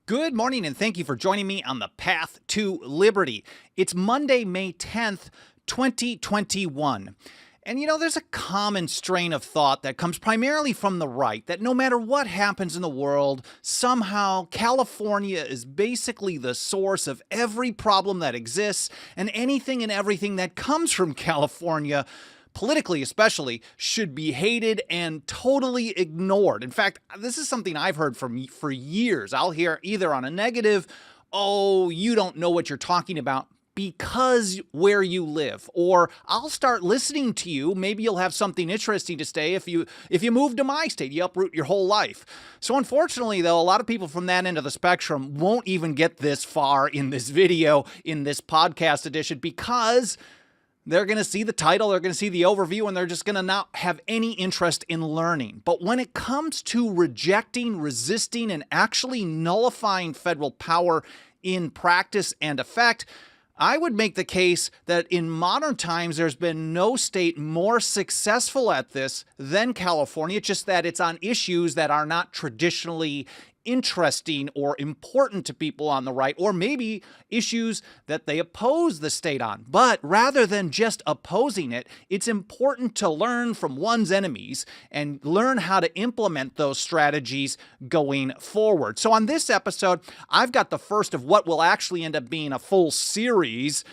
Good morning, and thank you for joining me on the Path to Liberty. It's Monday, May 10th, 2021. And there's a common strain of thought that comes primarily from the right that no matter what happens in the world, somehow California is basically the source of every problem that exists, and anything and everything that comes from California, politically especially, should be hated and totally ignored. In fact, this is something I've heard for years. I'll hear either on a negative, "Oh, you don't know what you're talking about because where you live," or "I'll start listening to you. Maybe you'll have something interesting to say if you move to my state, you uproot your whole life." So unfortunately, though, a lot of people from that end of the spectrum won't even get this far in this video, in this podcast edition, because they're going to see the title, they're going to see the overview, and they're just going to not have any interest in learning. But when it comes to rejecting, resisting, and actually nullifying federal power in practice and effect, I would make the case that in modern times, there's been no state more successful at this than California, just that it's on issues that are not traditionally interesting or important to people on the right, or maybe issues that they oppose the state on. But rather than just opposing it, it's important to learn from one's enemies and learn how to implement those strategies going forward. So on this episode, I've got the first of what will actually end up being a full series,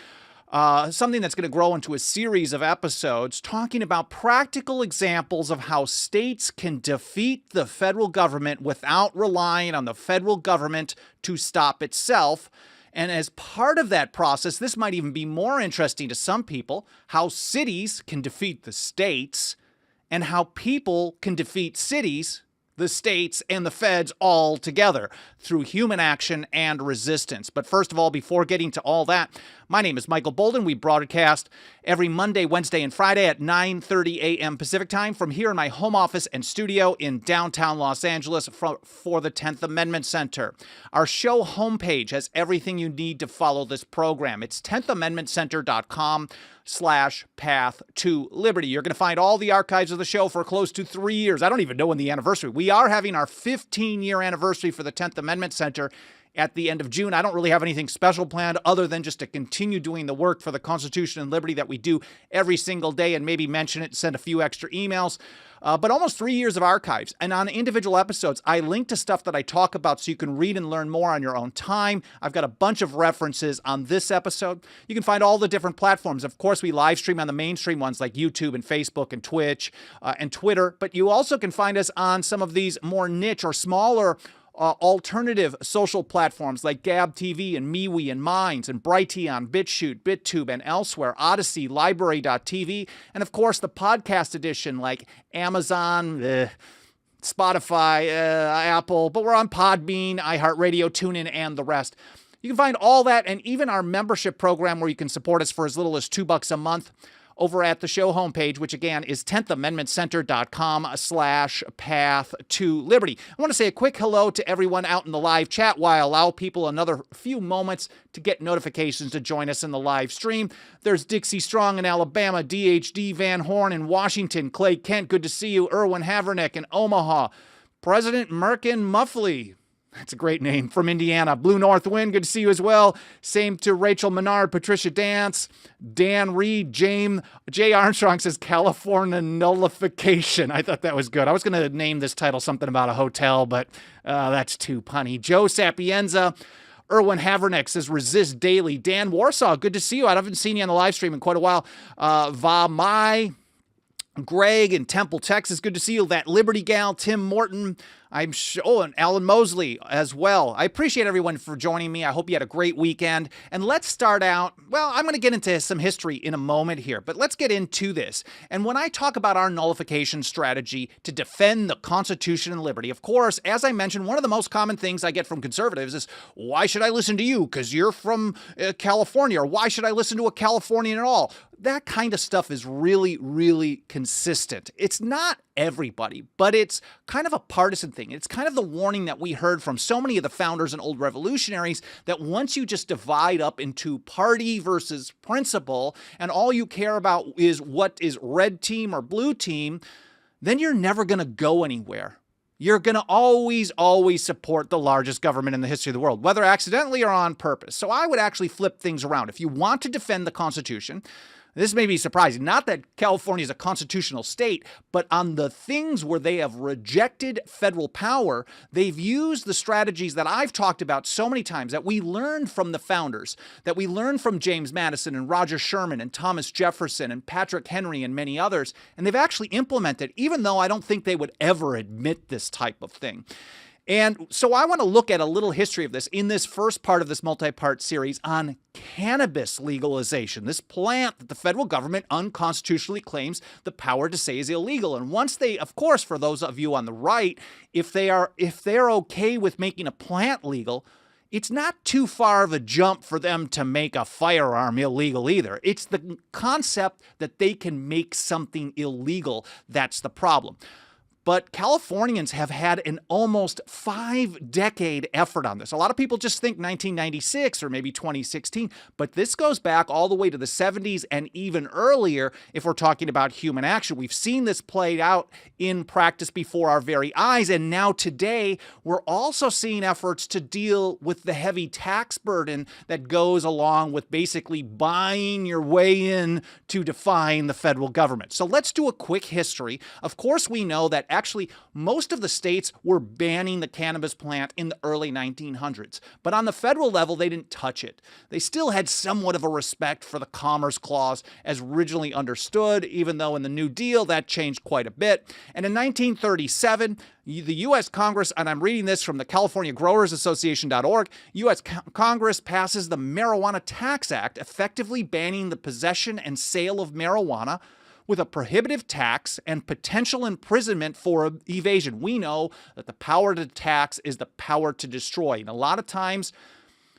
something that's going to grow into a series of episodes talking about practical examples of how states can defeat the federal government without relying on the federal government to stop itself. And as part of that process, this might even be more interesting to some people, how cities can defeat the states and how people can defeat cities, the states, and the feds all together through human action and resistance. But first of all, before getting to all that, my name is Michael Bolden. We broadcast every Monday, Wednesday, and Friday at 9:30 a.m. Pacific time from here in my home office and studio in downtown Los Angeles for the 10th Amendment Center. Our show homepage has everything you need to follow this program. It's 10thamendmentcenter.com/path to liberty. You're going to find all the archives of the show for close to 3 years. I don't even know when the anniversary. We are having our 15-year anniversary for the 10th Amendment Center at the end of June. I don't really have anything special planned other than just to continue doing the work for the Constitution and liberty that we do every single day, and maybe mention it, send a few extra emails. But almost 3 years of archives. And on individual episodes, I link to stuff that I talk about so you can read and learn more on your own time. I've got a bunch of references on this episode. You can find all the different platforms. Of course, we live stream on the mainstream ones like YouTube and Facebook and Twitch and Twitter. But you also can find us on some of these more niche or smaller alternative social platforms like Gab TV and MeWe and Minds and Brighteon, BitChute, BitTube, and elsewhere, Odyssey, Library.tv, and of course the podcast edition like Amazon, Spotify, Apple, but we're on Podbean, iHeartRadio, TuneIn, and the rest. You can find all that and even our membership program where you can support us for as little as $2 a month over at the show homepage, which again is 10thamendmentcenter.com/path to liberty. I want to say a quick hello to everyone out in the live chat while I allow people another few moments to get notifications to join us in the live stream. There's Dixie Strong in Alabama, DHD Van Horn in Washington, Clay Kent, good to see you, Erwin Havernick in Omaha, President Merkin Muffley. That's a great name, from Indiana. Blue North Wind, good to see you as well. Same to Rachel Menard, Patricia Dance, Dan Reed, Jay Armstrong says California nullification. I thought that was good. I was going to name this title something about a hotel, but that's too punny. Joe Sapienza, Erwin Havernick says resist daily. Dan Warsaw, good to see you. I haven't seen you on the live stream in quite a while. Va Mai, Greg in Temple, Texas, good to see you. That Liberty Gal, Tim Morton, I'm sure, and Alan Mosley as well. I appreciate everyone for joining me. I hope you had a great weekend. And let's start out, well, I'm going to get into some history in a moment here, but let's get into this. And when I talk about our nullification strategy to defend the Constitution and liberty, of course, as I mentioned, one of the most common things I get from conservatives is, why should I listen to you? Because you're from California, or why should I listen to a Californian at all? That kind of stuff is really, really consistent. It's not everybody, but it's kind of a partisan thing. It's kind of the warning that we heard from so many of the founders and old revolutionaries that once you just divide up into party versus principle, and all you care about is what is red team or blue team, then you're never going to go anywhere. you're going to always support the largest government in the history of the world, whether accidentally or on purpose. So I would actually flip things around. If you want to defend the Constitution, this may be surprising, not that California is a constitutional state, but on the things where they have rejected federal power, they've used the strategies that I've talked about so many times, that we learned from the founders, that we learned from James Madison and Roger Sherman and Thomas Jefferson and Patrick Henry and many others, and they've actually implemented, even though I don't think they would ever admit this type of thing. And so I want to look at a little history of this in this first part of this multi-part series on cannabis legalization, this plant that the federal government unconstitutionally claims the power to say is illegal. And once they, of course, for those of you on the right, if they're okay with making a plant legal, it's not too far of a jump for them to make a firearm illegal either. It's the concept that they can make something illegal that's the problem. But Californians have had an almost 5-decade effort on this. A lot of people just think 1996 or maybe 2016, but this goes back all the way to the 70s and even earlier if we're talking about human action. We've seen this played out in practice before our very eyes, and now today we're also seeing efforts to deal with the heavy tax burden that goes along with basically buying your way in to define the federal government. So let's do a quick history. Of course, we know that actually most of the states were banning the cannabis plant in the early 1900s. But on the federal level, they didn't touch it. They still had somewhat of a respect for the Commerce Clause as originally understood, even though in the New Deal that changed quite a bit. And in 1937, the U.S. Congress, and I'm reading this from the California Growers Association.org, U.S. Congress passes the Marijuana Tax Act, effectively banning the possession and sale of marijuana with a prohibitive tax and potential imprisonment for evasion. We know that the power to tax is the power to destroy. And a lot of times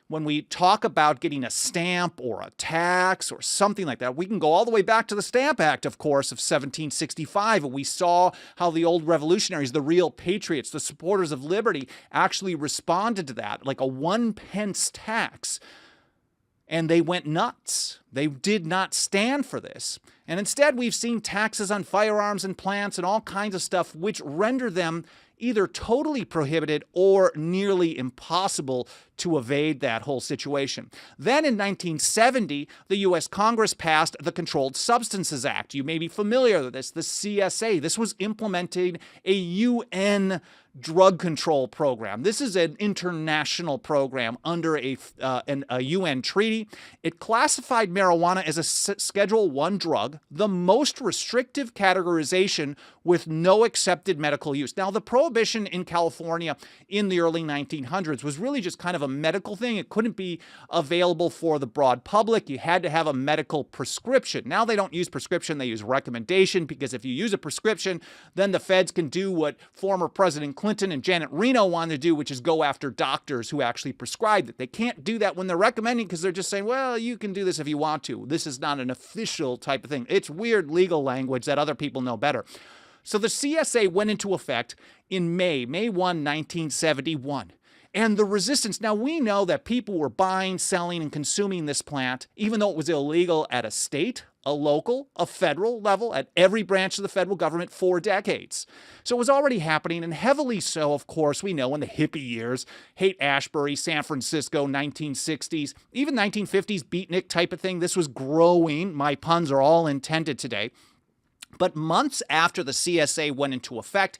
when we talk about getting a stamp or a tax or something like that, we can go all the way back to the Stamp Act, of course, of 1765. And we saw how the old revolutionaries, the real patriots, the supporters of liberty, actually responded to that, like a 1 pence tax. And they went nuts. They did not stand for this. And instead, we've seen taxes on firearms and plants and all kinds of stuff which render them either totally prohibited or nearly impossible to evade that whole situation. Then in 1970, the U.S. Congress passed the Controlled Substances Act. You may be familiar with this, the CSA. This was implementing a UN drug control program. This is an international program under a UN treaty. It classified marijuana as a Schedule I drug, the most restrictive categorization with no accepted medical use. Now, the prohibition in California in the early 1900s was really just kind of a medical thing. It couldn't be available for the broad public. You had to have a medical prescription. Now they don't use prescription, they use recommendation, because if you use a prescription, then the feds can do what former President Clinton and Janet Reno wanted to do, which is go after doctors who actually prescribed it. They can't do that when they're recommending, because they're just saying, well, you can do this if you want to. This is not an official type of thing. It's weird legal language that other people know better. So the CSA went into effect in May 1, 1971. And the resistance, now we know that people were buying, selling, and consuming this plant, even though it was illegal at a state, a local, a federal level, at every branch of the federal government for decades. So it was already happening, and heavily so, of course, we know in the hippie years, Haight-Ashbury, San Francisco, 1960s, even 1950s beatnik type of thing. This was growing. My puns are all intended today. But months after the CSA went into effect,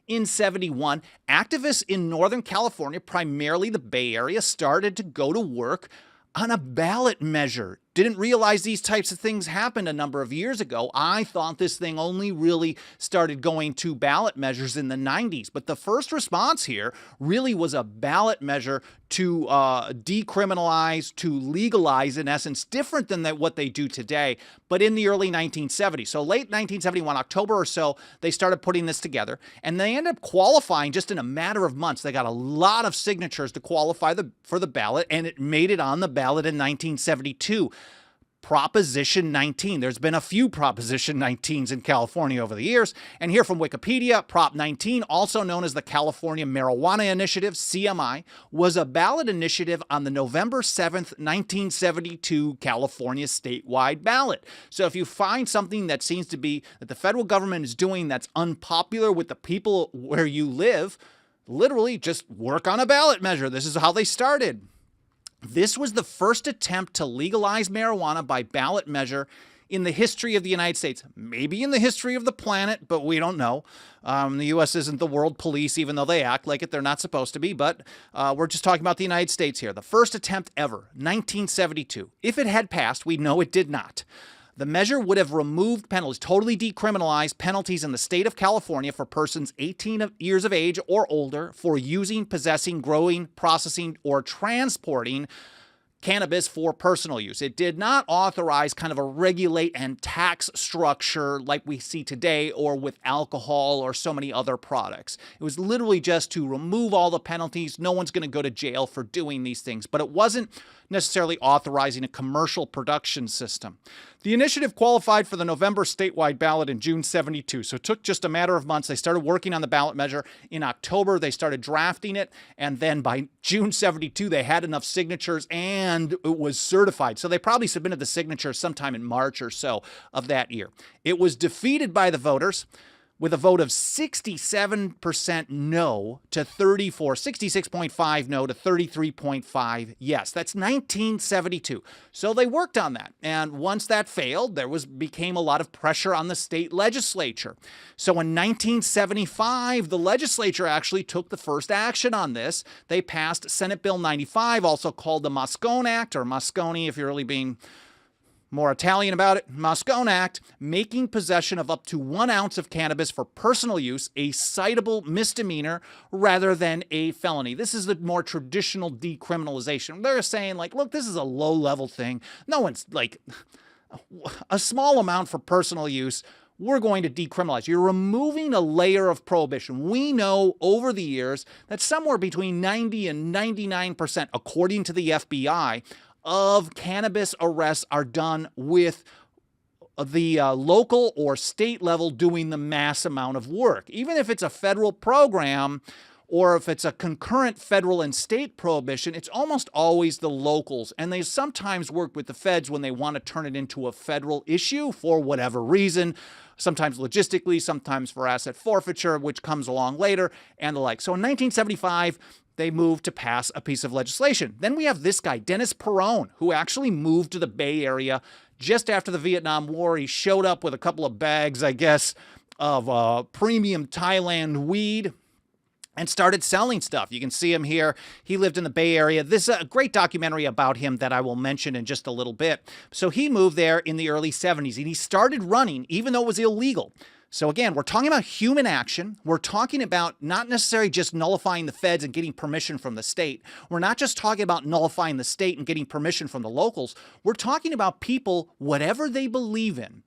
in 71, activists in Northern California, primarily the Bay Area, started to go to work on a ballot measure. Didn't realize these types of things happened a number of years ago. I thought this thing only really started going to ballot measures in the 90s. But the first response here really was a ballot measure to decriminalize, to legalize, in essence, different than what they do today, but in the early 1970s. So late 1971, October or so, they started putting this together, and they ended up qualifying just in a matter of months. They got a lot of signatures to qualify for the ballot, and it made it on the ballot in 1972. Proposition 19. There's been a few Proposition 19s in California over the years. And here from Wikipedia, Prop 19, also known as the California Marijuana Initiative, CMI, was a ballot initiative on the November 7th, 1972 California statewide ballot. So if you find something that seems to be that the federal government is doing that's unpopular with the people where you live, literally just work on a ballot measure. This is how they started. This was the first attempt to legalize marijuana by ballot measure in the history of the United States. Maybe in the history of the planet, but we don't know. The U.S. isn't the world police, even though they act like it. They're not supposed to be, but we're just talking about the United States here. The first attempt ever, 1972. If it had passed, we know it did not. The measure would have removed penalties, totally decriminalized penalties in the state of California for persons 18 years of age or older for using, possessing, growing, processing, or transporting cannabis for personal use. It did not authorize kind of a regulate and tax structure like we see today or with alcohol or so many other products. It was literally just to remove all the penalties. No one's going to go to jail for doing these things, but it wasn't necessarily authorizing a commercial production system. The initiative qualified for the November statewide ballot in June 72. So it took just a matter of months. They started working on the ballot measure. In October, they started drafting it. And then by June 72, they had enough signatures and it was certified. So they probably submitted the signatures sometime in March or so of that year. It was defeated by the voters with a vote of 67% no to 66.5 no to 33.5 yes. That's 1972. So they worked on that. And once that failed, there became a lot of pressure on the state legislature. So in 1975, the legislature actually took the first action on this. They passed Senate Bill 95, also called the Moscone Act, or Moscone if you're really being more Italian about it, Moscone Act, making possession of up to 1 ounce of cannabis for personal use a citable misdemeanor rather than a felony. This is the more traditional decriminalization. They're saying, like, look, this is a low-level thing. No one's, like, a small amount for personal use, we're going to decriminalize. You're removing a layer of prohibition. We know over the years that somewhere between 90 and 99%, according to the FBI, of cannabis arrests are done with the local or state level doing the mass amount of work. Even if it's a federal program or if it's a concurrent federal and state prohibition, it's almost always the locals. And they sometimes work with the feds when they want to turn it into a federal issue for whatever reason, sometimes logistically, sometimes for asset forfeiture, which comes along later, and the like. So in 1975, they moved to pass a piece of legislation. Then we have this guy, Dennis Perone, who actually moved to the Bay Area just after the Vietnam War. He showed up with a couple of bags, I guess, of premium Thailand weed and started selling stuff. You can see him here. He lived in the Bay Area. This is a great documentary about him that I will mention in just a little bit. So he moved there in the early 70s, and he started running even though it was illegal. So again, we're talking about human action. We're talking about not necessarily just nullifying the feds and getting permission from the state. We're not just talking about nullifying the state and getting permission from the locals. We're talking about people, whatever they believe in.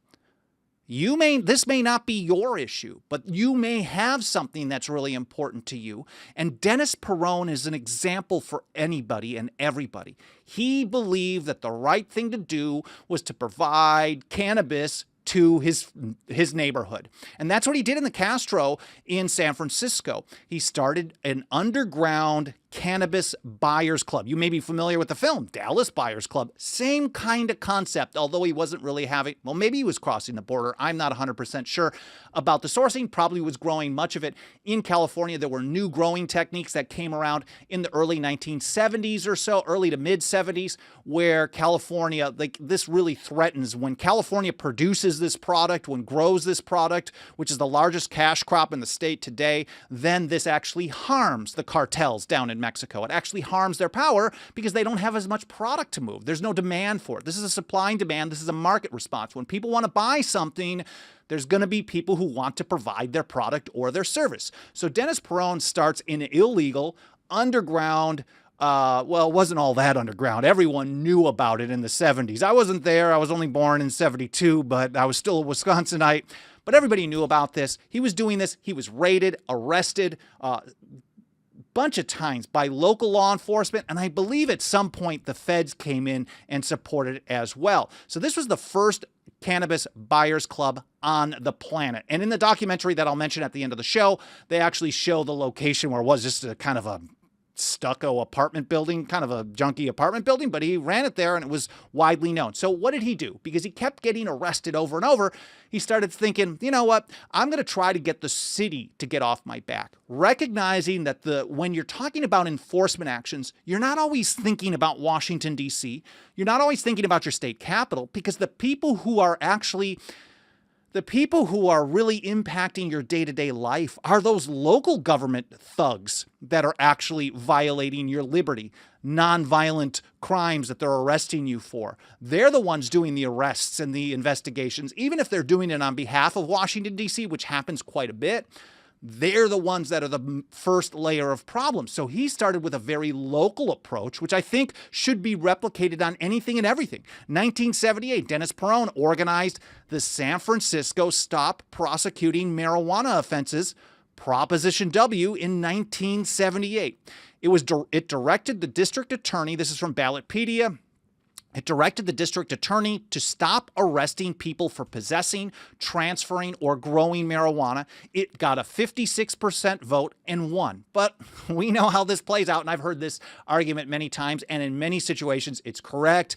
This may not be your issue, but you may have something that's really important to you. And Dennis Perone is an example for anybody and everybody. He believed that the right thing to do was to provide cannabis to his neighborhood. And that's what he did in the Castro in San Francisco. He started an underground cannabis buyers club. You may be familiar with the film Dallas Buyers Club. Same kind of concept, although he wasn't really having, well, maybe he was crossing the border. I'm not 100% sure about the sourcing. Probably was growing much of it in California. There were new growing techniques that came around in the early 1970s or so, early to mid 70s, where California, like, this really threatens when California produces this product, when grows this product, which is the largest cash crop in the state today, then this actually harms the cartels down in Mexico. It actually harms their power because they don't have as much product to move. There's no demand for it. This is a supply and demand. This is a market response. When people want to buy something, there's going to be people who want to provide their product or their service. So Dennis Perone starts in an illegal, underground, well, it wasn't all that underground. Everyone knew about it in the 70s. I wasn't there. I was only born in 72, but I was still a Wisconsinite. But everybody knew about this. He was doing this. He was raided, arrested, bunch of times by local law enforcement, and I believe at some point the feds came in and supported it as well. So this was the first cannabis buyers club on the planet. And in the documentary that I'll mention at the end of the show, they actually show the location where it was just a kind of a stucco apartment building, kind of a junky apartment building, but he ran it there and it was widely known. So what did he do? Because he kept getting arrested over and over, he started thinking, you know what, I'm going to try to get the city to get off my back. Recognizing that when you're talking about enforcement actions, you're not always thinking about Washington, D.C. You're not always thinking about your state capital, because the people who are really impacting your day-to-day life are those local government thugs that are actually violating your liberty, nonviolent crimes that they're arresting you for. They're the ones doing the arrests and the investigations, even if they're doing it on behalf of Washington, D.C., which happens quite a bit. They're the ones that are the first layer of problems. So he started with a very local approach, which I think should be replicated on anything and everything. 1978, Dennis Perone organized the San Francisco Stop Prosecuting Marijuana Offenses, Proposition W, in 1978. It directed the district attorney, this is from Ballotpedia, it directed the district attorney to stop arresting people for possessing, transferring, or growing marijuana. It got a 56% vote and won. But we know how this plays out, and I've heard this argument many times, and in many situations it's correct.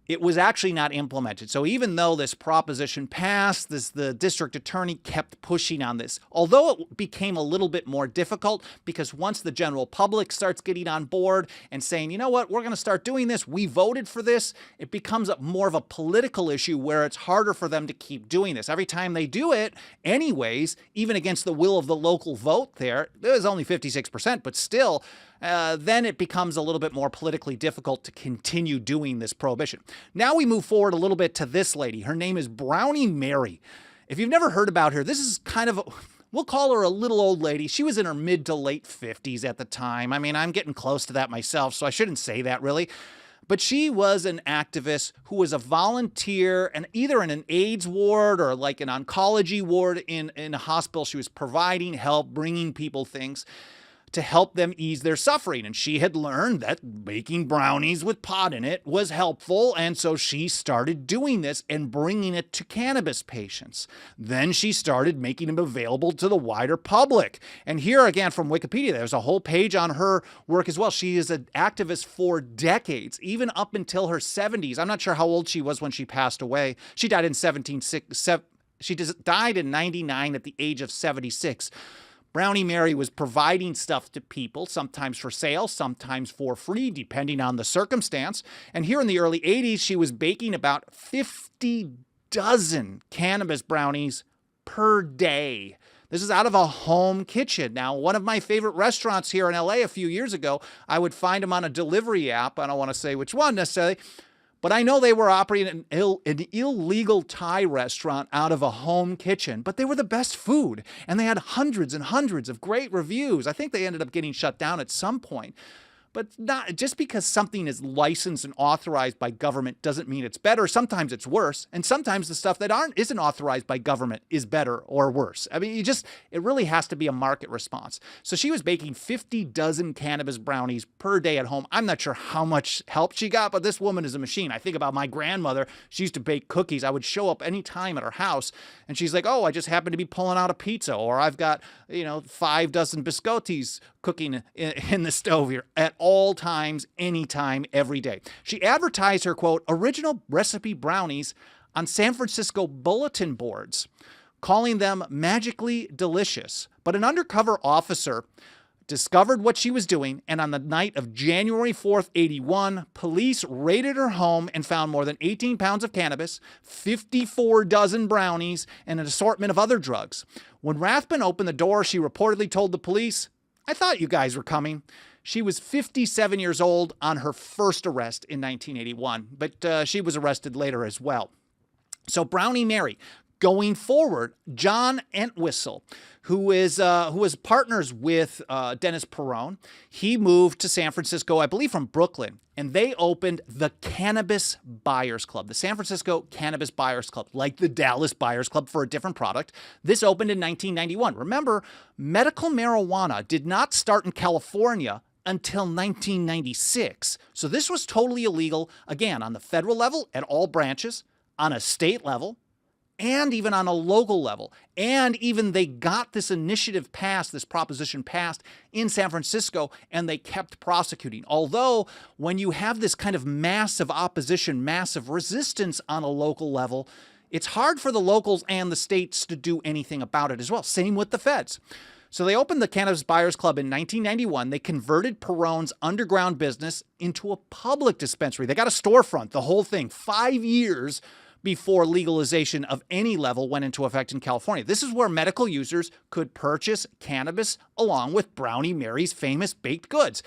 It was actually not implemented. So even though this proposition passed, the district attorney kept pushing on this. Although it became a little bit more difficult, because once the general public starts getting on board and saying, you know what, we're going to start doing this, we voted for this, it becomes more of a political issue where it's harder for them to keep doing this. Every time they do it, anyways, even against the will of the local vote there was only 56%, but still, then it becomes a little bit more politically difficult to continue doing this prohibition. Now we move forward a little bit to this lady. Her name is Brownie Mary. If you've never heard about her, this is kind of we'll call her a little old lady. She was in her mid to late 50s at the time. I mean, I'm getting close to that myself, so I shouldn't say that really. But she was an activist who was a volunteer, and either in an AIDS ward or like an oncology ward in a hospital. She was providing help, bringing people things to help them ease their suffering. And she had learned that baking brownies with pot in it was helpful, and so she started doing this and bringing it to cannabis patients. Then she started making them available to the wider public. And here again from Wikipedia, there's a whole page on her work as well. She is an activist for decades, even up until her 70s. I'm not sure how old she was when she passed away. She died in died in 99 at the age of 76. Brownie Mary was providing stuff to people, sometimes for sale, sometimes for free, depending on the circumstance. And here in the early 80s, she was baking about 50 dozen cannabis brownies per day. This is out of a home kitchen. Now, one of my favorite restaurants here in LA a few years ago, I would find them on a delivery app. I don't want to say which one necessarily, but I know they were operating an illegal Thai restaurant out of a home kitchen, but they were the best food, and they had hundreds and hundreds of great reviews. I think they ended up getting shut down at some point. But not just because something is licensed and authorized by government doesn't mean it's better. Sometimes it's worse. And sometimes the stuff that isn't authorized by government is better or worse. I mean, it really has to be a market response. So she was baking 50 dozen cannabis brownies per day at home. I'm not sure how much help she got, but this woman is a machine. I think about my grandmother. She used to bake cookies. I would show up anytime at her house, and she's like, oh, I just happen to be pulling out a pizza, or I've got, 5 dozen biscottis cooking in the stove here at all times, anytime, every day. She advertised her, quote, original recipe brownies on San Francisco bulletin boards, calling them magically delicious. But an undercover officer discovered what she was doing, and on the night of January 4th, 81, police raided her home and found more than 18 pounds of cannabis, 54 dozen brownies, and an assortment of other drugs. When Rathbun opened the door, she reportedly told the police, I thought you guys were coming. She was 57 years old on her first arrest in 1981, but she was arrested later as well. So Brownie Mary Going forward, John Entwistle, who was partners with Dennis Perone, he moved to San Francisco, I believe from Brooklyn, and they opened the Cannabis Buyers Club, the San Francisco Cannabis Buyers Club, like the Dallas Buyers Club for a different product. This opened in 1991. Remember, medical marijuana did not start in California until 1996. So this was totally illegal, again, on the federal level at all branches, on a state level, and even on a local level. And even they got this initiative passed, this proposition passed in San Francisco, and they kept prosecuting. Although when you have this kind of massive opposition, massive resistance on a local level, it's hard for the locals and the states to do anything about it as well. Same with the feds. So they opened the Cannabis Buyers Club in 1991. They converted Perone's underground business into a public dispensary. They got a storefront, the whole thing, 5 years before legalization of any level went into effect in California. This is where medical users could purchase cannabis along with Brownie Mary's famous baked goods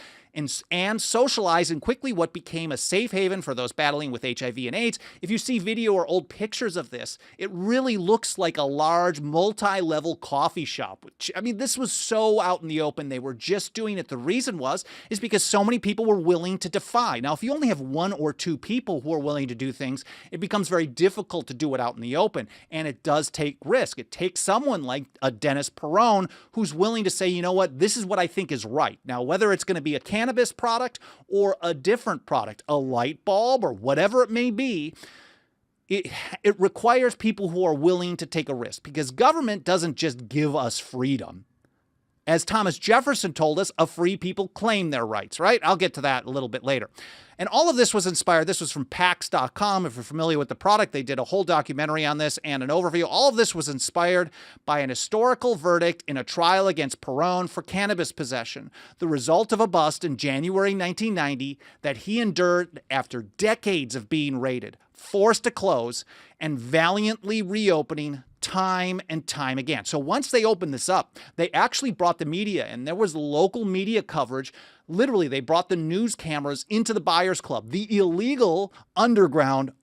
and socialize in quickly what became a safe haven for those battling with HIV and AIDS. If you see video or old pictures of this, it really looks like a large multi-level coffee shop. Which, I mean, this was so out in the open. They were just doing it. The reason is because so many people were willing to defy. Now, if you only have one or two people who are willing to do things, it becomes very difficult to do it out in the open. And it does take risk. It takes someone like a Dennis Perone who's willing to say, you know what, this is what I think is right. Now, whether it's going to be a cannabis product or a different product, a light bulb or whatever it may be, it requires people who are willing to take a risk, because government doesn't just give us freedom. As Thomas Jefferson told us, a free people claim their rights, right? I'll get to that a little bit later. And all of this was inspired. This was from Pax.com. If you're familiar with the product, they did a whole documentary on this and an overview. All of this was inspired by an historical verdict in a trial against Perone for cannabis possession, the result of a bust in January 1990 that he endured after decades of being raided, forced to close, and valiantly reopening time and time again. So once they opened this up, they actually brought the media, and there was local media coverage. Literally, they brought the news cameras into the Buyers Club, the illegal underground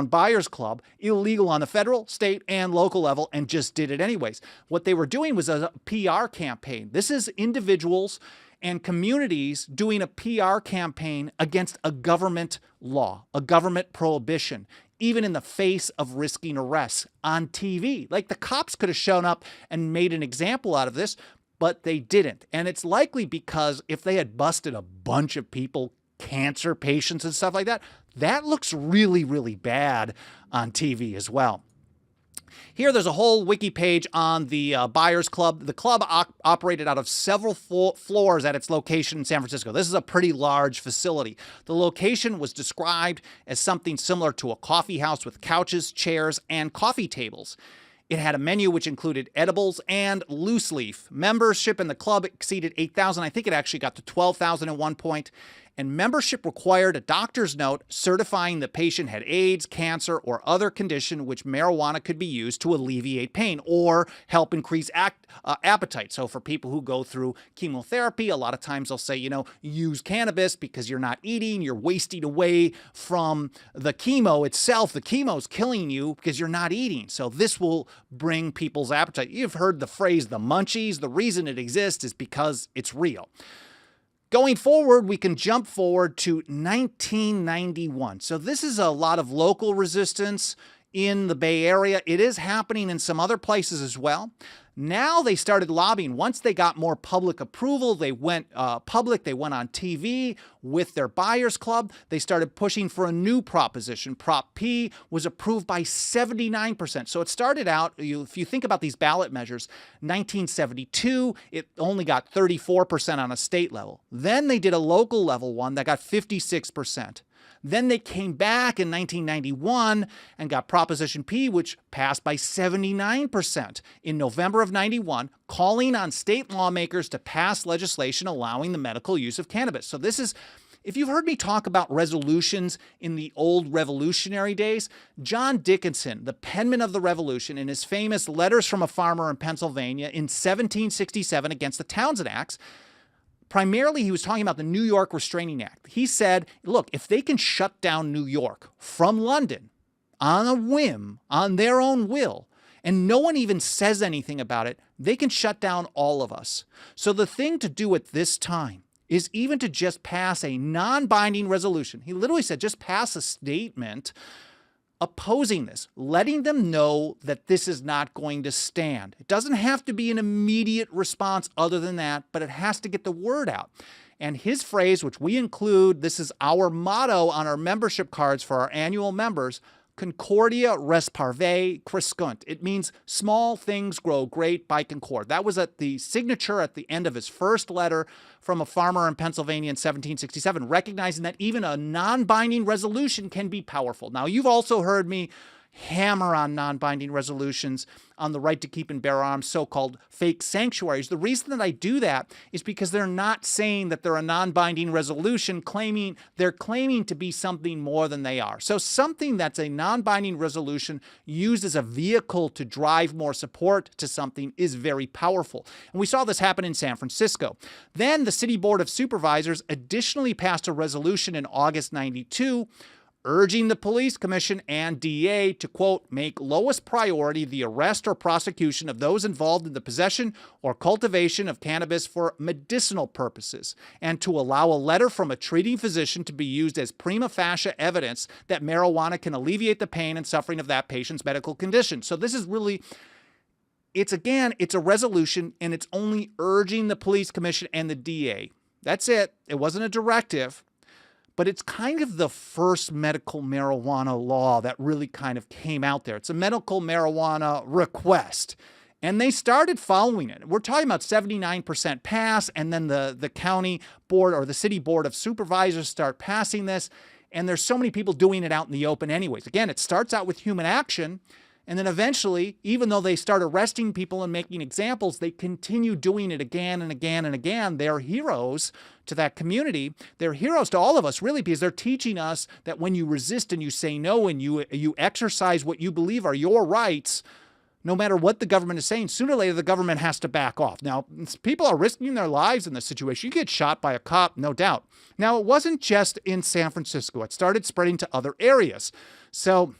Buyers Club, illegal on the federal, state, and local level, and just did it anyways. What they were doing was a PR campaign. This is individuals and communities doing a PR campaign against a government law, a government prohibition, even in the face of risking arrests on TV. Like, the cops could have shown up and made an example out of this, but they didn't. And it's likely because if they had busted a bunch of people, cancer patients and stuff like that, that looks really, really bad on TV as well. Here, there's a whole wiki page on the Buyers Club. The club operated out of several floors at its location in San Francisco. This is a pretty large facility. The location was described as something similar to a coffee house with couches, chairs, and coffee tables. It had a menu which included edibles and loose leaf. Membership in the club exceeded 8,000. I think it actually got to 12,000 at one point. And membership required a doctor's note certifying the patient had AIDS, cancer, or other condition which marijuana could be used to alleviate pain or help increase appetite. So for people who go through chemotherapy, a lot of times they'll say, use cannabis because you're not eating, you're wasting away from the chemo itself. The chemo's killing you because you're not eating. So this will bring people's appetite. You've heard the phrase, the munchies. The reason it exists is because it's real. Going forward, we can jump forward to 1991. So this is a lot of local resistance in the Bay Area. It is happening in some other places as well. Now they started lobbying. Once they got more public approval, they went public. They went on TV with their Buyers Club. They started pushing for a new proposition. Prop P was approved by 79%. So it started out, if you think about these ballot measures, 1972, it only got 34% on a state level. Then they did a local level one that got 56%. Then they came back in 1991 and got Proposition P, which passed by 79% in November of 91, calling on state lawmakers to pass legislation allowing the medical use of cannabis. So this is, if you've heard me talk about resolutions in the old revolutionary days, John Dickinson, the penman of the revolution, in his famous Letters from a Farmer in Pennsylvania in 1767 against the Townshend Acts, primarily, he was talking about the New York Restraining Act. He said, look, if they can shut down New York from London on a whim, on their own will, and no one even says anything about it, they can shut down all of us. So the thing to do at this time is even to just pass a non-binding resolution. He literally said, just pass a statement opposing this, letting them know that this is not going to stand. It doesn't have to be an immediate response other than that, but it has to get the word out. And his phrase, which we include, this is our motto on our membership cards for our annual members, Concordia res parve crescunt. It means small things grow great by concord. That was at the signature at the end of his first letter from a farmer in Pennsylvania in 1767, recognizing that even a non-binding resolution can be powerful. Now, you've also heard me hammer on non-binding resolutions on the right to keep and bear arms, so-called fake sanctuaries. The reason that I do that is because they're not saying that they're a non-binding resolution, they're claiming to be something more than they are. So something that's a non-binding resolution used as a vehicle to drive more support to something is very powerful. And we saw this happen in San Francisco. Then the City Board of Supervisors additionally passed a resolution in August 92 urging the police commission and DA to, quote, make lowest priority the arrest or prosecution of those involved in the possession or cultivation of cannabis for medicinal purposes, and to allow a letter from a treating physician to be used as prima facie evidence that marijuana can alleviate the pain and suffering of that patient's medical condition. So this is really, it's a resolution, and it's only urging the police commission and the DA. That's it. It wasn't a directive. But it's kind of the first medical marijuana law that really kind of came out there. It's a medical marijuana request. And they started following it. We're talking about 79% pass, and then the county board or the city board of supervisors start passing this. And there's so many people doing it out in the open anyways. Again, it starts out with human action. And then eventually, even though they start arresting people and making examples, they continue doing it again and again and again. They're heroes to that community. They're heroes to all of us, really, because they're teaching us that when you resist and you say no and you exercise what you believe are your rights, no matter what the government is saying, sooner or later the government has to back off. Now, people are risking their lives in this situation. You get shot by a cop, no doubt. Now, it wasn't just in San Francisco. It started spreading to other areas. So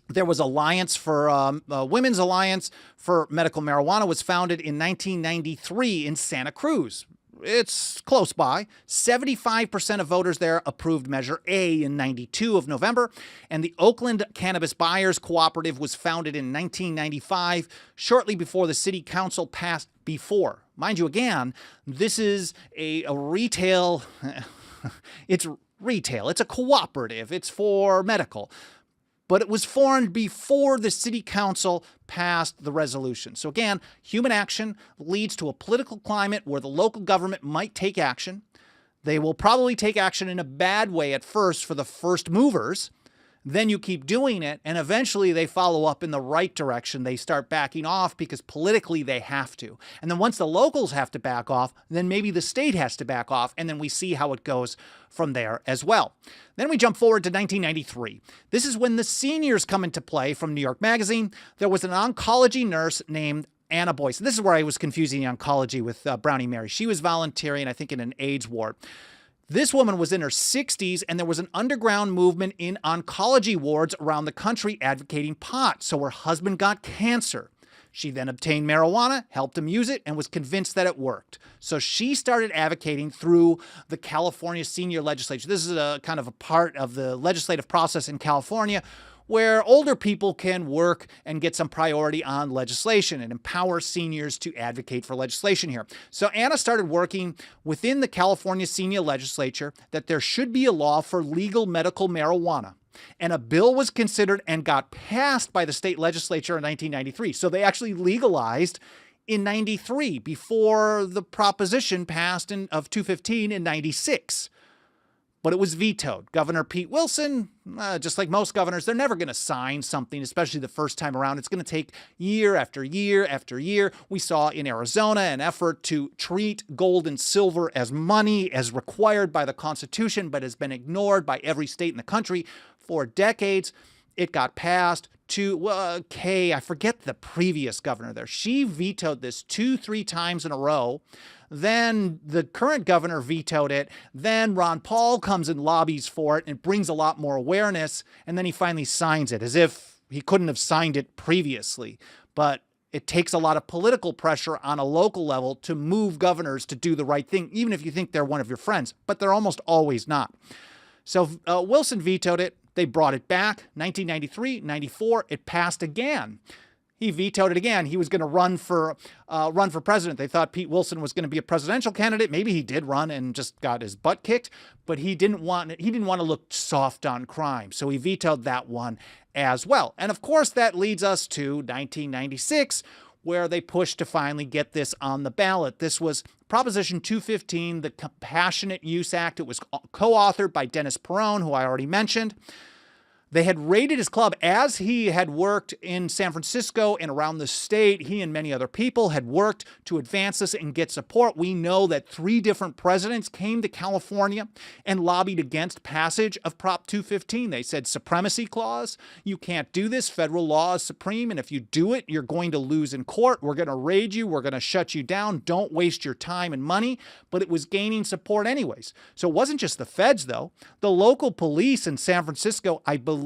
there was Women's Alliance for Medical Marijuana was founded in 1993 in Santa Cruz. It's close by. 75% of voters there approved Measure A in 92 of November. And the Oakland Cannabis Buyers Cooperative was founded in 1995, shortly before the city council passed before. Mind you, again, this is a retail, it's retail, it's a cooperative, it's for medical. But it was formed before the city council passed the resolution. So again, human action leads to a political climate where the local government might take action. They will probably take action in a bad way at first for the first movers. Then you keep doing it, and eventually they follow up in the right direction. They start backing off because politically they have to. And then once the locals have to back off, then maybe the state has to back off, and then we see how it goes from there as well. Then we jump forward to 1993. This is when the seniors come into play from New York Magazine. There was an oncology nurse named Anna Boyce. This is where I was confusing the oncology with Brownie Mary. She was volunteering, I think, in an AIDS ward. This woman was in her 60s, and there was an underground movement in oncology wards around the country advocating pot. So her husband got cancer. She then obtained marijuana, helped him use it, and was convinced that it worked. So she started advocating through the California senior legislature. This is a kind of a part of the legislative process in California where older people can work and get some priority on legislation and empower seniors to advocate for legislation here. So Anna started working within the California senior legislature that there should be a law for legal medical marijuana. And a bill was considered and got passed by the state legislature in 1993. So they actually legalized in 93 before the proposition passed of 215 in 96. But it was vetoed. Governor Pete Wilson, just like most governors, they're never going to sign something, especially the first time around. It's going to take year after year after year. We saw in Arizona an effort to treat gold and silver as money, as required by the Constitution, but has been ignored by every state in the country for decades. It got passed. I forget the previous governor there. She vetoed this 2-3 times in a row. Then the current governor vetoed it. Then Ron Paul comes and lobbies for it and brings a lot more awareness. And then he finally signs it as if he couldn't have signed it previously. but it takes a lot of political pressure on a local level to move governors to do the right thing, even if you think they're one of your friends, but they're almost always not. So Wilson vetoed it. They brought it back. 1993, 94, it passed again. He vetoed it again. He was going to run for president. They thought Pete Wilson was going to be a presidential candidate. Maybe he did run and just got his butt kicked, but he didn't want to look soft on crime. So he vetoed that one as well. And of course, that leads us to 1996, where they pushed to finally get this on the ballot. This was Proposition 215, the Compassionate Use Act. It was co-authored by Dennis Perone, who I already mentioned. They had raided his club as he had worked in San Francisco and around the state. He and many other people had worked to advance this and get support. We know that 3 different presidents came to California and lobbied against passage of Prop 215. They said supremacy clause, you can't do this. Federal law is supreme, and if you do it, you're going to lose in court. We're going to raid you. We're going to shut you down. Don't waste your time and money. But it was gaining support anyways. So it wasn't just the feds, though. The local police in San Francisco, I believe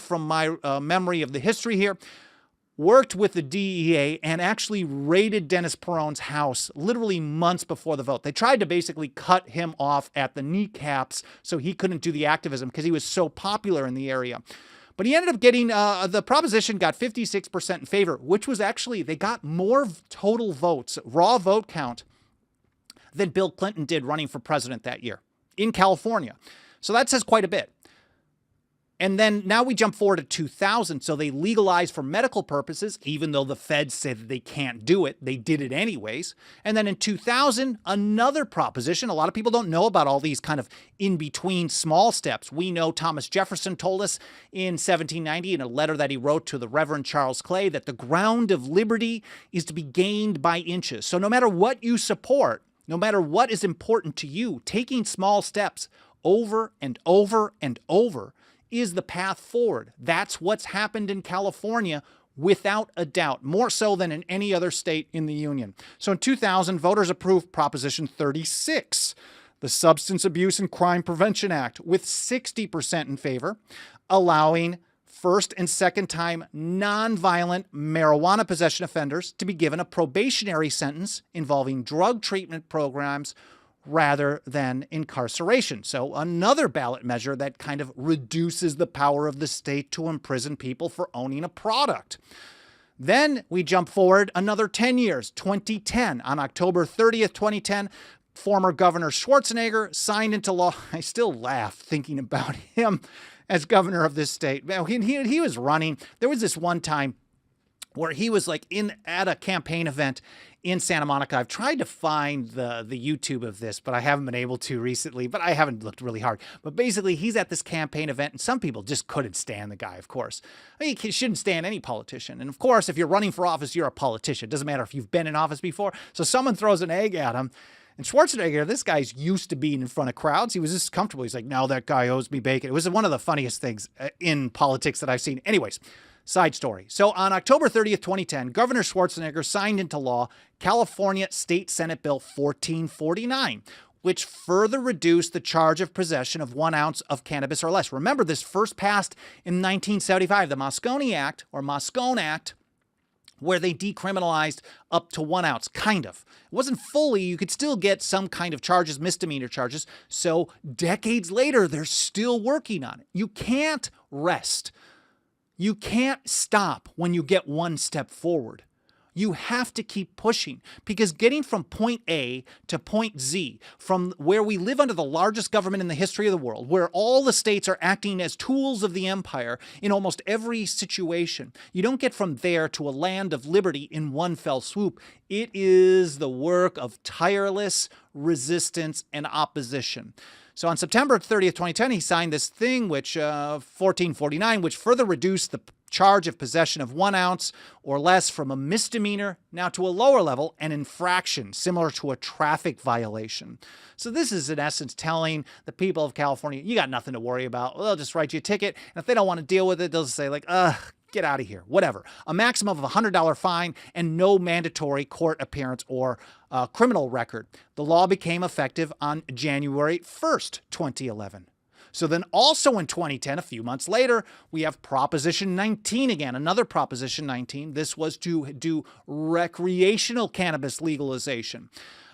from my memory of the history here, worked with the DEA and actually raided Dennis Perone's house literally months before the vote. They tried to basically cut him off at the kneecaps so he couldn't do the activism because he was so popular in the area. But he ended up getting, the proposition got 56% in favor, which was actually, they got more total votes, raw vote count, than Bill Clinton did running for president that year in California. So that says quite a bit. And then now we jump forward to 2000. So they legalized for medical purposes, even though the feds said that they can't do it. They did it anyways. And then in 2000, another proposition. A lot of people don't know about all these kind of in-between small steps. We know Thomas Jefferson told us in 1790 in a letter that he wrote to the Reverend Charles Clay that the ground of liberty is to be gained by inches. So no matter what you support, no matter what is important to you, taking small steps over and over and over is the path forward. That's what's happened in California without a doubt, more so than in any other state in the union. So in 2000, voters approved Proposition 36, the Substance Abuse and Crime Prevention Act, with 60% in favor, allowing first and second time nonviolent marijuana possession offenders to be given a probationary sentence involving drug treatment programs rather than incarceration. So another ballot measure that kind of reduces the power of the state to imprison people for owning a product. Then we jump forward another 10 years, 2010. On October 30th, 2010, former Governor Schwarzenegger signed into law. I still laugh thinking about him as governor of this state. He was running. There was this one time where he was like at a campaign event in Santa Monica. I've tried to find the YouTube of this, but I haven't been able to recently, but I haven't looked really hard. But basically, he's at this campaign event, and some people just couldn't stand the guy, of course. I mean, you shouldn't stand any politician. And of course, if you're running for office, you're a politician. It doesn't matter if you've been in office before. So someone throws an egg at him. And Schwarzenegger, this guy's used to being in front of crowds. He was just comfortable. He's like, no, that guy owes me bacon. It was one of the funniest things in politics that I've seen. Anyways, side story. So on October 30th, 2010, Governor Schwarzenegger signed into law California State Senate Bill 1449, which further reduced the charge of possession of 1 ounce of cannabis or less. Remember, this first passed in 1975, the Moscone Act, or Moscone Act, where they decriminalized up to 1 ounce, kind of. It wasn't fully, you could still get some kind of charges, misdemeanor charges. So decades later, they're still working on it. You can't rest. You can't stop when you get one step forward. You have to keep pushing, because getting from point A to point Z, from where we live under the largest government in the history of the world, where all the states are acting as tools of the empire in almost every situation, you don't get from there to a land of liberty in one fell swoop. It is the work of tireless resistance and opposition. So on September 30th, 2010, he signed this thing, 1449, which further reduced the charge of possession of 1 ounce or less from a misdemeanor now to a lower level, an infraction similar to a traffic violation. So this is in essence telling the people of California, you got nothing to worry about. Well, they'll just write you a ticket. And if they don't want to deal with it, they'll just say like, get out of here, whatever. A maximum of a $100 fine and no mandatory court appearance or criminal record. The law became effective on January 1st, 2011. So then also in 2010, a few months later, we have Proposition 19 again, another Proposition 19. This was to do recreational cannabis legalization.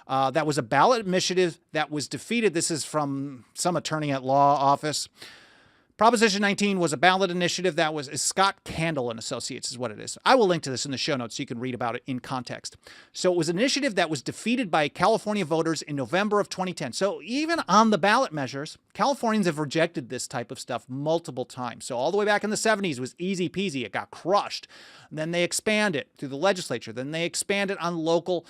That was a ballot initiative that was defeated. This is from some attorney at law office. Proposition 19 was a ballot initiative that was Scott Candle and Associates is what it is. I will link to this in the show notes so you can read about it in context. So it was an initiative that was defeated by California voters in November of 2010. So even on the ballot measures, Californians have rejected this type of stuff multiple times. So all the way back in the 70s, it was easy peasy. It got crushed. And then they expand it through the legislature. Then they expand it on local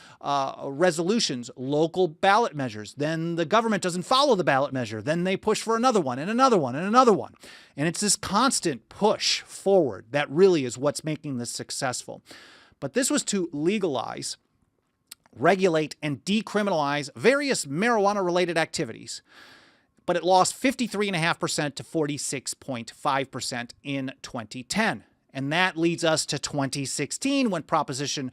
resolutions, local ballot measures. Then the government doesn't follow the ballot measure. Then they push for another one and another one and another one. And it's this constant push forward that really is what's making this successful. But this was to legalize, regulate, and decriminalize various marijuana-related activities. But it lost 53.5% to 46.5% in 2010. And that leads us to 2016 when Proposition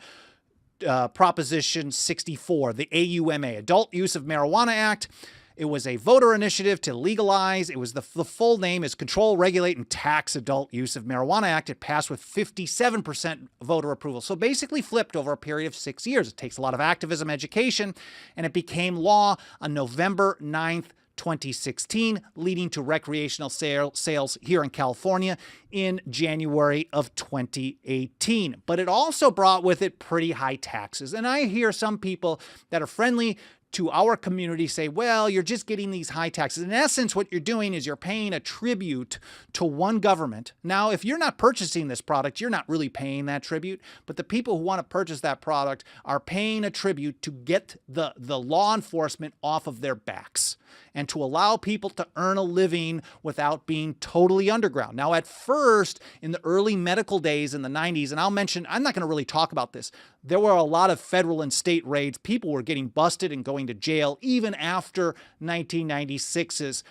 64, the AUMA, Adult Use of Marijuana Act. It was a voter initiative to legalize. It was the full name is Control, Regulate, and Tax Adult Use of Marijuana Act. It passed with 57% voter approval. So basically flipped over a period of 6 years. It takes a lot of activism, education, and it became law on November 9th, 2016, leading to recreational sales here in California in January of 2018. But it also brought with it pretty high taxes. And I hear some people that are friendly to our community say, well, you're just getting these high taxes. In essence, what you're doing is you're paying a tribute to one government. Now, if you're not purchasing this product, you're not really paying that tribute, but the people who want to purchase that product are paying a tribute to get the law enforcement off of their backs and to allow people to earn a living without being totally underground. Now, at first, in the early medical days in the 90s, and I'm not going to really talk about this, there were a lot of federal and state raids. People were getting busted and going to jail even after 1996's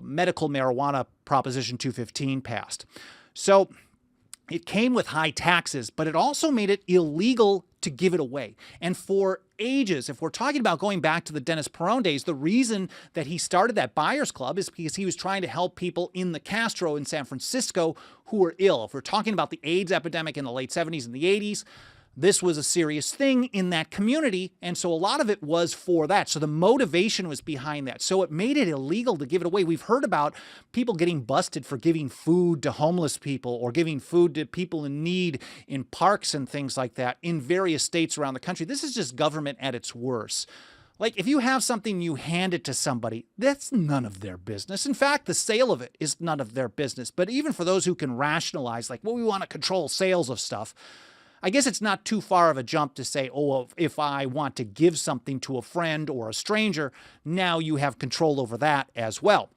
medical marijuana Proposition 215 passed. So it came with high taxes, but it also made it illegal to give it away. And for ages, if we're talking about going back to the Dennis Perone days, the reason that he started that buyers club is because he was trying to help people in the Castro in San Francisco who were ill. If we're talking about the AIDS epidemic in the late 70s and the 80s, this was a serious thing in that community, and so a lot of it was for that. So the motivation was behind that. So it made it illegal to give it away. We've heard about people getting busted for giving food to homeless people or giving food to people in need in parks and things like that in various states around the country. This is just government at its worst. Like, if you have something, you hand it to somebody, that's none of their business. In fact, the sale of it is none of their business. But even for those who can rationalize, like, well, we want to control sales of stuff, I guess it's not too far of a jump to say, oh, if I want to give something to a friend or a stranger, now you have control over that as well.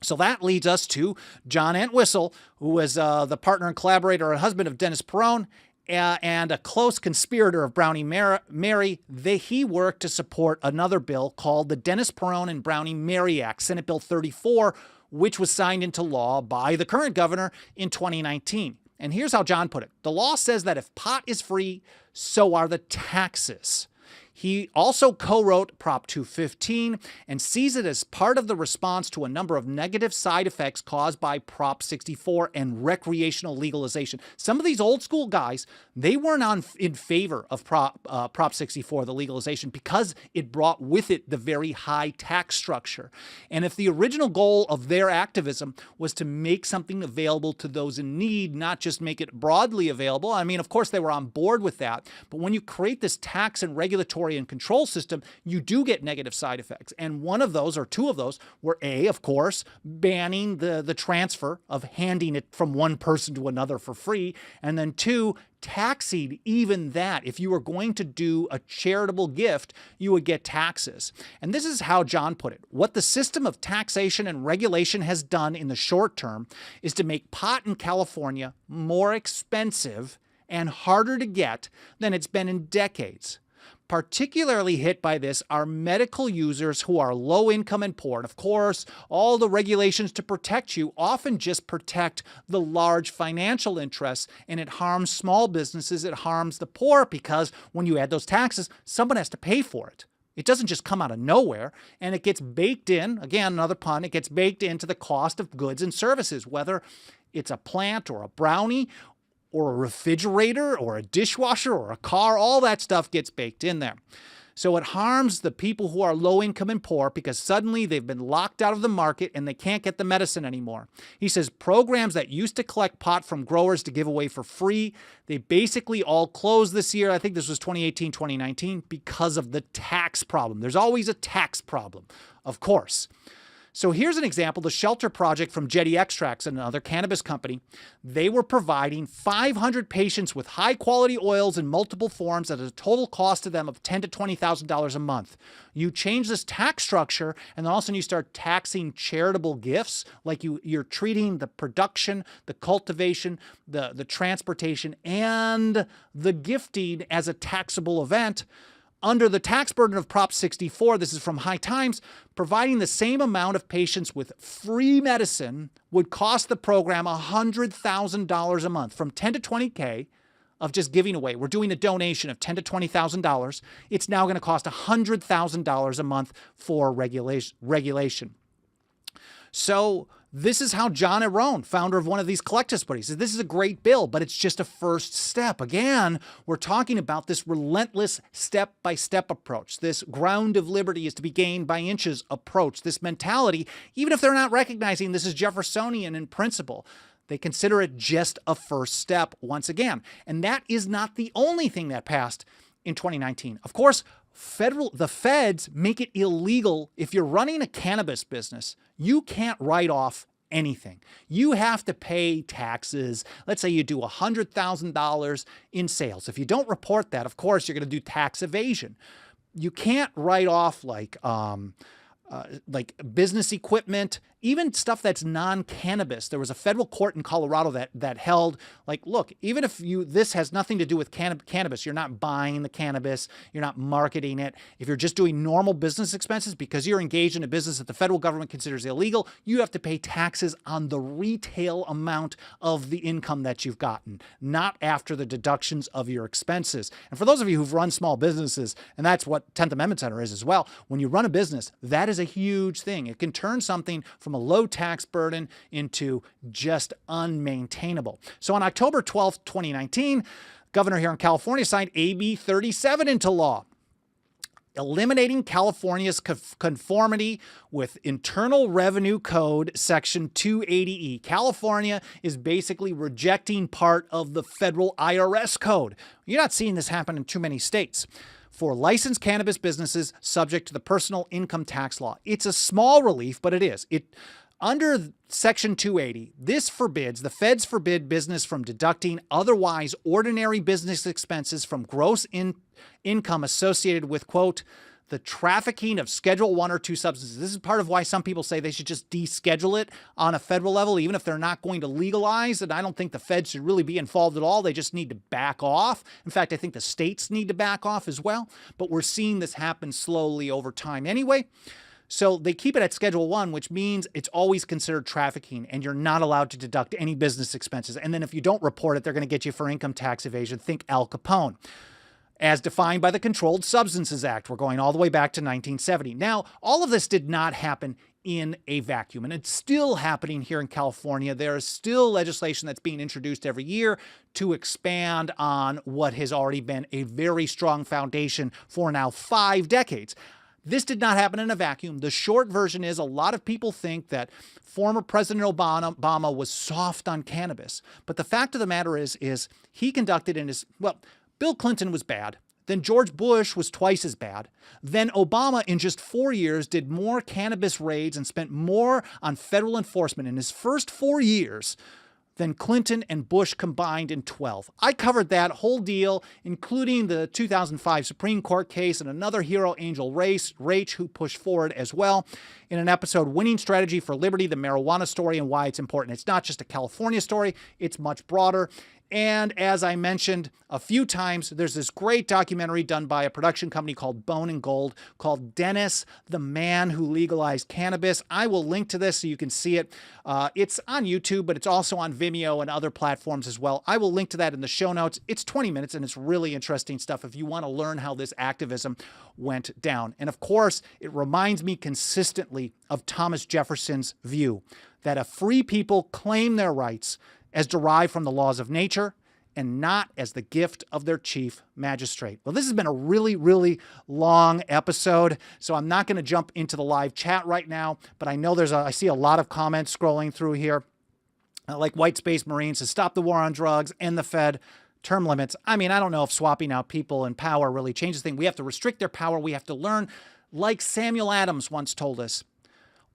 So that leads us to John Entwistle, who was the partner and collaborator and husband of Dennis Perone, and a close conspirator of Brownie Mary. He worked to support another bill called the Dennis Perone and Brownie Mary Act, Senate Bill 34, which was signed into law by the current governor in 2019. And here's how John put it. The law says that if pot is free, so are the taxes. He also co-wrote Prop 215 and sees it as part of the response to a number of negative side effects caused by Prop 64 and recreational legalization. Some of these old school guys, they weren't in favor of Prop 64, the legalization, because it brought with it the very high tax structure. And if the original goal of their activism was to make something available to those in need, not just make it broadly available, I mean, of course, they were on board with that. But when you create this tax and regulatory and control system, you do get negative side effects. And one of those, or two of those, were A, of course, banning the transfer of handing it from one person to another for free, and then two, taxing even that. If you were going to do a charitable gift, you would get taxes. And this is how John put it. What the system of taxation and regulation has done in the short term is to make pot in California more expensive and harder to get than it's been in decades. Particularly hit by this are medical users who are low income and poor. And of course, all the regulations to protect you often just protect the large financial interests, and it harms small businesses. It harms the poor because when you add those taxes, someone has to pay for it. It doesn't just come out of nowhere, and it gets baked in, again, another pun, it gets baked into the cost of goods and services, whether it's a plant or a brownie or a refrigerator or a dishwasher or a car, all that stuff gets baked in there. So it harms the people who are low income and poor because suddenly they've been locked out of the market and they can't get the medicine anymore. He says programs that used to collect pot from growers to give away for free, they basically all closed this year. I think this was 2018, 2019, because of the tax problem. There's always a tax problem, of course. So here's an example, the Shelter Project from Jetty Extracts, another cannabis company. They were providing 500 patients with high-quality oils in multiple forms at a total cost to them of $10,000 to $20,000 a month. You change this tax structure, and then all of a sudden you start taxing charitable gifts, like you're treating the production, the cultivation, the transportation, and the gifting as a taxable event. Under the tax burden of Prop 64, this is from High Times, providing the same amount of patients with free medicine would cost the program $100,000 a month, from $10,000 to $20,000 of just giving away. We're doing a donation of $10,000 to $20,000. It's now going to cost $100,000 a month for regulation. So this is how John Perone, founder of one of these collectors, put it. He says, this is a great bill, but it's just a first step. Again, we're talking about this relentless step-by-step approach. This ground of liberty is to be gained by inches approach. This mentality, even if they're not recognizing this is Jeffersonian in principle, they consider it just a first step once again. And that is not the only thing that passed in 2019. Of course, the feds make it illegal. If you're running a cannabis business, you can't write off anything. You have to pay taxes. Let's say you do $100,000 in sales. If you don't report that, of course, you're going to do tax evasion. You can't write off like business equipment, even stuff that's non-cannabis. There was a federal court in Colorado that held, like, look, even if this has nothing to do with cannabis, you're not buying the cannabis, you're not marketing it. If you're just doing normal business expenses, because you're engaged in a business that the federal government considers illegal, you have to pay taxes on the retail amount of the income that you've gotten, not after the deductions of your expenses. And for those of you who've run small businesses, and that's what 10th Amendment Center is as well, when you run a business, that is a huge thing. It can turn something from a low tax burden into just unmaintainable. So on October 12th, 2019, governor here in California signed AB 37 into law, eliminating California's conformity with Internal Revenue Code Section 280E. California is basically rejecting part of the federal IRS code. You're not seeing this happen in too many states. For licensed cannabis businesses subject to the personal income tax law. It's a small relief, but it is. Under Section 280, the feds forbid business from deducting otherwise ordinary business expenses from gross income associated with, quote, the trafficking of Schedule 1 or 2 substances. This is part of why some people say they should just deschedule it on a federal level, even if they're not going to legalize it. I don't think the feds should really be involved at all. They just need to back off. In fact, I think the states need to back off as well. But we're seeing this happen slowly over time anyway. So they keep it at Schedule 1, which means it's always considered trafficking, and you're not allowed to deduct any business expenses. And then if you don't report it, they're going to get you for income tax evasion. Think Al Capone. As defined by the Controlled Substances Act. We're going all the way back to 1970. Now, all of this did not happen in a vacuum, and it's still happening here in California. There is still legislation that's being introduced every year to expand on what has already been a very strong foundation for now 5 decades. This did not happen in a vacuum. The short version is a lot of people think that former President Obama was soft on cannabis. But the fact of the matter is he conducted Bill Clinton was bad. Then George Bush was twice as bad. Then Obama, in just 4 years, did more cannabis raids and spent more on federal enforcement in his first 4 years than Clinton and Bush combined in 12. I covered that whole deal, including the 2005 Supreme Court case and another hero, Angel Rach, who pushed forward as well, in an episode, Winning Strategy for Liberty, the Marijuana Story and Why It's Important. It's not just a California story. It's much broader. And as I mentioned a few times, there's this great documentary done by a production company called Bone and Gold called Dennis, the Man Who Legalized Cannabis. I will link to this so you can see it. It's on YouTube, but it's also on Vimeo and other platforms as well. I will link to that in the show notes. It's 20 minutes and it's really interesting stuff if you want to learn how this activism went down. And of course, it reminds me consistently of Thomas Jefferson's view that a free people claim their rights as derived from the laws of nature and not as the gift of their chief magistrate. Well, this has been a really, really long episode, so I'm not going to jump into the live chat right now, but I know I see a lot of comments scrolling through here, like White Space Marines says, stop the war on drugs, end the Fed, term limits. I mean, I don't know if swapping out people in power really changes things. We have to restrict their power. We have to learn, like Samuel Adams once told us,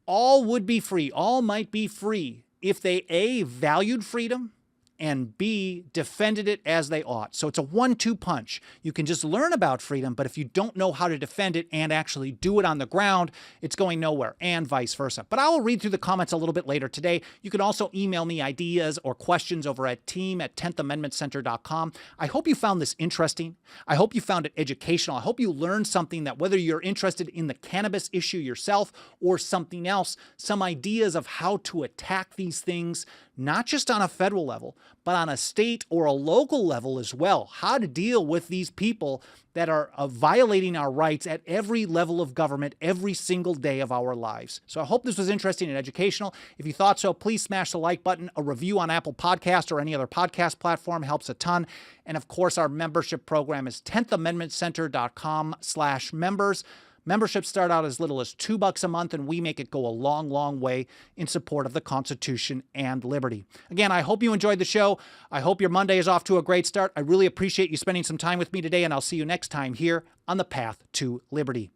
all would be free, all might be free if they A, valued freedom, and B, defended it as they ought. So it's a 1-2 punch. You can just learn about freedom, but if you don't know how to defend it and actually do it on the ground, it's going nowhere, and vice versa. But I will read through the comments a little bit later today. You can also email me ideas or questions over at team@10thamendmentcenter.com. I hope you found this interesting. I hope you found it educational. I hope you learned something that whether you're interested in the cannabis issue yourself or something else, some ideas of how to attack these things, not just on a federal level, but on a state or a local level as well. How to deal with these people that are violating our rights at every level of government every single day of our lives. So I hope this was interesting and educational. If you thought so, please smash the like button. A review on Apple Podcast or any other podcast platform helps a ton. And of course, our membership program is 10thamendmentcenter.com/members. Memberships start out as little as $2 a month, and we make it go a long, long way in support of the Constitution and liberty. Again, I hope you enjoyed the show. I hope your Monday is off to a great start. I really appreciate you spending some time with me today, and I'll see you next time here on the Path to Liberty.